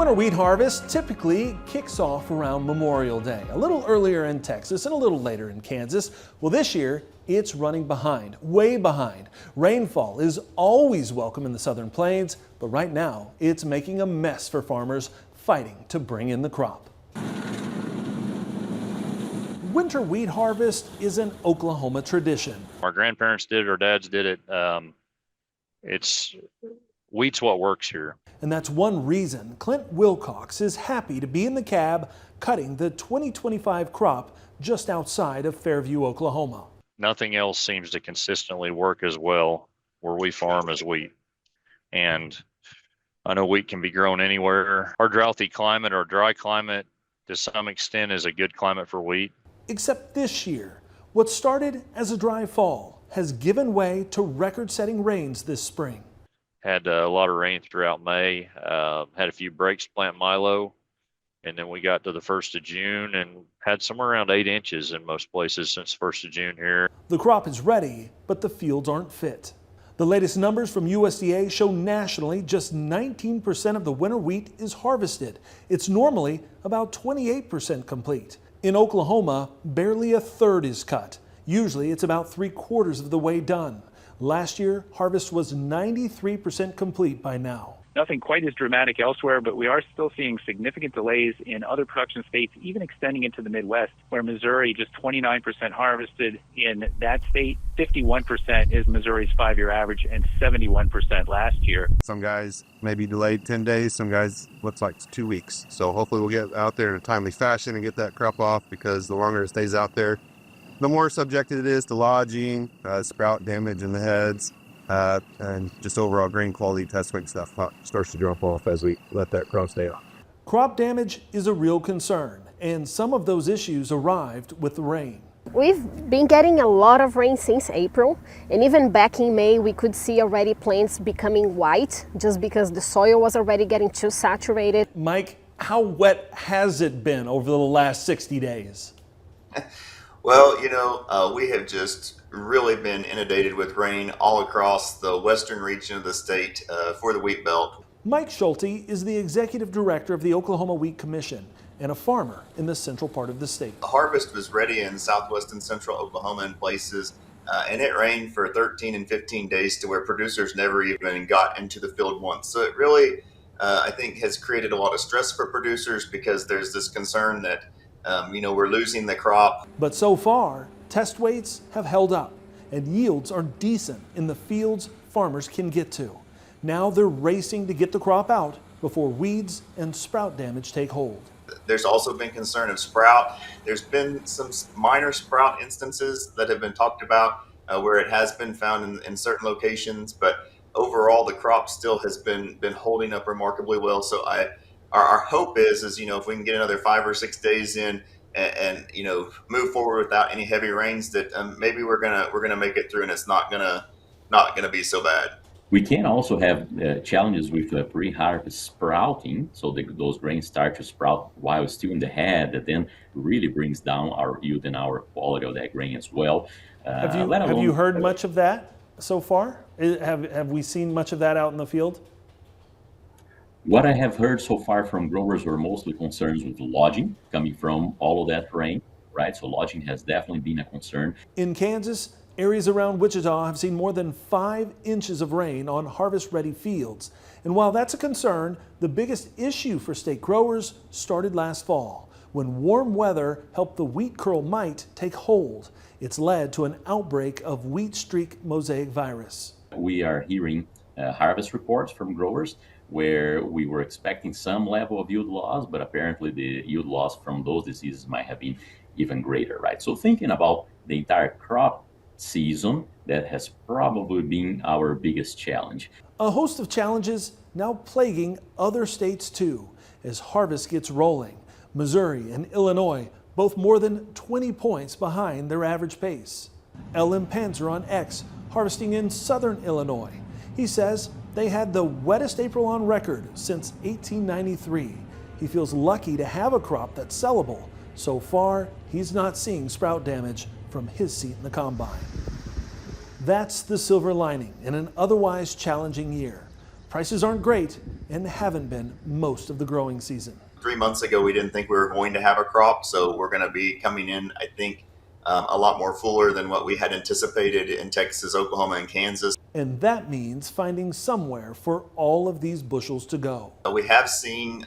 Winter wheat harvest typically kicks off around Memorial Day, a little earlier in Texas and a little later in Kansas. Well, this year it's running behind, way behind. Rainfall is always welcome in the southern plains, but right now it's making a mess for farmers fighting to bring in the crop. Winter wheat harvest is an Oklahoma tradition. Our grandparents did it, our dads did it. Wheat's what works here. And that's one reason Clint Wilcox is happy to be in the cab cutting the 2025 crop just outside of Fairview, Oklahoma. Nothing else seems to consistently work as well where we farm as wheat. And I know wheat can be grown anywhere. Our droughty climate or dry climate to some extent is a good climate for wheat. Except this year, what started as a dry fall has given way to record-setting rains this spring. Had a lot of rain throughout May, had a few breaks to plant milo, and then we got to the 1st of June and had somewhere around 8 inches in most places since 1st of June here. The crop is ready, but the fields aren't fit. The latest numbers from USDA show nationally just 19% of the winter wheat is harvested. It's normally about 28% complete. In Oklahoma, barely a third is cut. Usually it's about 3/4 of the way done. Last year, harvest was 93% complete by now. Nothing quite as dramatic elsewhere, but we are still seeing significant delays in other production states, even extending into the Midwest, where Missouri just 29% harvested. In that state, 51% is Missouri's 5-year average and 71% last year. Some guys may be delayed 10 days, some guys looks like 2 weeks. So hopefully we'll get out there in a timely fashion and get that crop off, because the longer it stays out there, the more subjected it is to lodging, sprout damage in the heads, and just overall grain quality test weight stuff starts to drop off as we let that crop stay off. Crop damage is a real concern, and some of those issues arrived with the rain. We've been getting a lot of rain since April, and even back in May we could see already plants becoming white just because the soil was already getting too saturated. Mike, how wet has it been over the last 60 days? Well, we have just really been inundated with rain all across the western region of the state for the wheat belt. Mike Schulte is the executive director of the Oklahoma Wheat Commission and a farmer in the central part of the state. The harvest was ready in southwest and central Oklahoma in places, and it rained for 13 and 15 days to where producers never even got into the field once. So it really, I think, has created a lot of stress for producers, because there's this concern that we're losing the crop. But so far, test weights have held up and yields are decent in the fields farmers can get to. Now they're racing to get the crop out before weeds and sprout damage take hold. There's also been concern of sprout. There's been some minor sprout instances that have been talked about where it has been found in certain locations, but overall the crop still has been holding up remarkably well. So our hope is if we can get another 5 or 6 days in and move forward without any heavy rains, that maybe we're gonna make it through and it's not gonna be so bad. We can also have challenges with pre-harvest sprouting, so those grains start to sprout while still in the head, that then really brings down our yield and our quality of that grain as well. Have you heard much of that so far? Have we seen much of that out in the field? What I have heard so far from growers were mostly concerns with lodging coming from all of that rain, right? So lodging has definitely been a concern. In Kansas, areas around Wichita have seen more than 5 inches of rain on harvest-ready fields. And while that's a concern, the biggest issue for state growers started last fall, when warm weather helped the wheat curl mite take hold. It's led to an outbreak of wheat streak mosaic virus. We are hearing harvest reports from growers where we were expecting some level of yield loss, but apparently the yield loss from those diseases might have been even greater, right? So thinking about the entire crop season, that has probably been our biggest challenge. A host of challenges now plaguing other states too, as harvest gets rolling. Missouri and Illinois both more than 20 points behind their average pace. L.M. Panzer on X harvesting in southern Illinois. He says they had the wettest April on record since 1893. He feels lucky to have a crop that's sellable. So far, he's not seeing sprout damage from his seat in the combine. That's the silver lining in an otherwise challenging year. prices aren't great and haven't been most of the growing season. 3 months ago, we didn't think we were going to have a crop, so we're going to be coming in, I think, a lot more fuller than what we had anticipated in Texas, Oklahoma, and Kansas. And that means finding somewhere for all of these bushels to go. We have seen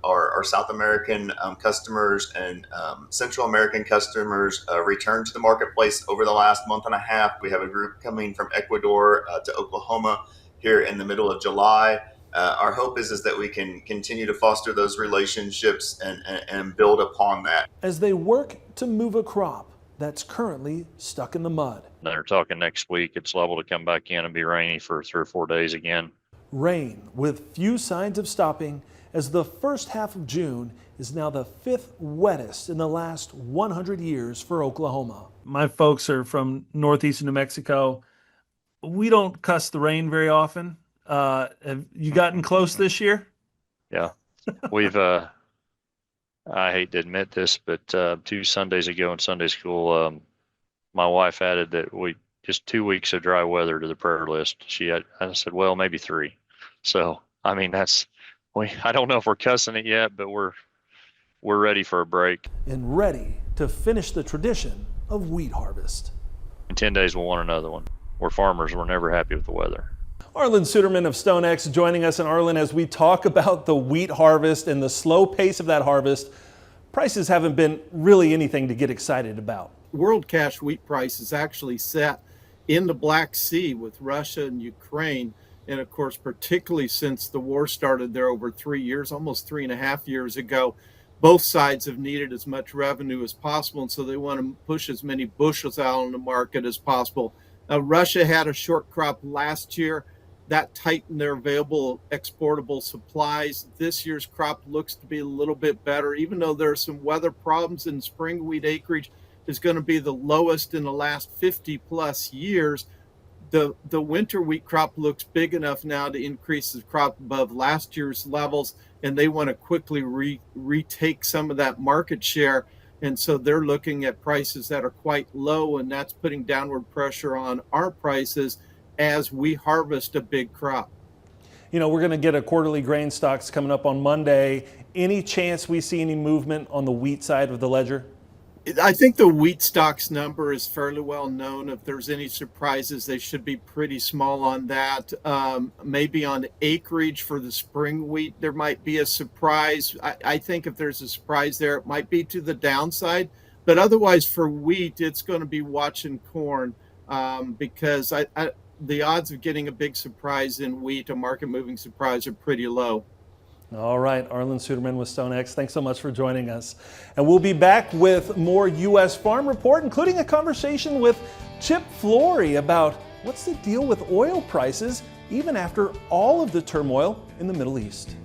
our South American customers and Central American customers return to the marketplace over the last month and a half. We have a group coming from Ecuador to Oklahoma here in the middle of July. Our hope is that we can continue to foster those relationships and build upon that. As they work to move a crop that's currently stuck in the mud. They're talking next week it's liable to come back in and be rainy for 3 or 4 days again. Rain with few signs of stopping, as the first half of June is now the 5th wettest in the last 100 years for Oklahoma. My folks are from northeast New Mexico. We don't cuss the rain very often. Have you gotten close this year? Yeah, we've I hate to admit this, but 2 Sundays ago in Sunday school, my wife added that we just 2 weeks of dry weather to the prayer list. I said, well, maybe 3. So, I mean, I don't know if we're cussing it yet, but we're ready for a break. And ready to finish the tradition of wheat harvest. In 10 days, we'll want another one. We're farmers. We're never happy with the weather. Arlen Suderman of StoneX joining us in Arlen as we talk about the wheat harvest and the slow pace of that harvest. Prices haven't been really anything to get excited about. World cash wheat price is actually set in the Black Sea with Russia and Ukraine. And of course, particularly since the war started there over 3 years, almost 3.5 years ago, both sides have needed as much revenue as possible. And so they want to push as many bushels out on the market as possible. Russia had a short crop last year. That tightened their available exportable supplies. This year's crop looks to be a little bit better, even though there are some weather problems, and spring wheat acreage is going to be the lowest in the last 50 plus years. The winter wheat crop looks big enough now to increase the crop above last year's levels, and they want to quickly retake some of that market share. And so they're looking at prices that are quite low, and that's putting downward pressure on our prices as we harvest a big crop. You know, we're going to get a quarterly grain stocks coming up on Monday. Any chance we see any movement on the wheat side of the ledger? I think the wheat stocks number is fairly well known. If there's any surprises, they should be pretty small on that. Maybe on acreage for the spring wheat, there might be a surprise. I think if there's a surprise there, it might be to the downside. But otherwise for wheat, it's going to be watching corn because the odds of getting a big surprise in wheat, a market moving surprise, are pretty low. All right, Arlen Suderman with StoneX, thanks so much for joining us. And we'll be back with more U.S. Farm Report, including a conversation with Chip Flory about what's the deal with oil prices even after all of the turmoil in the Middle East.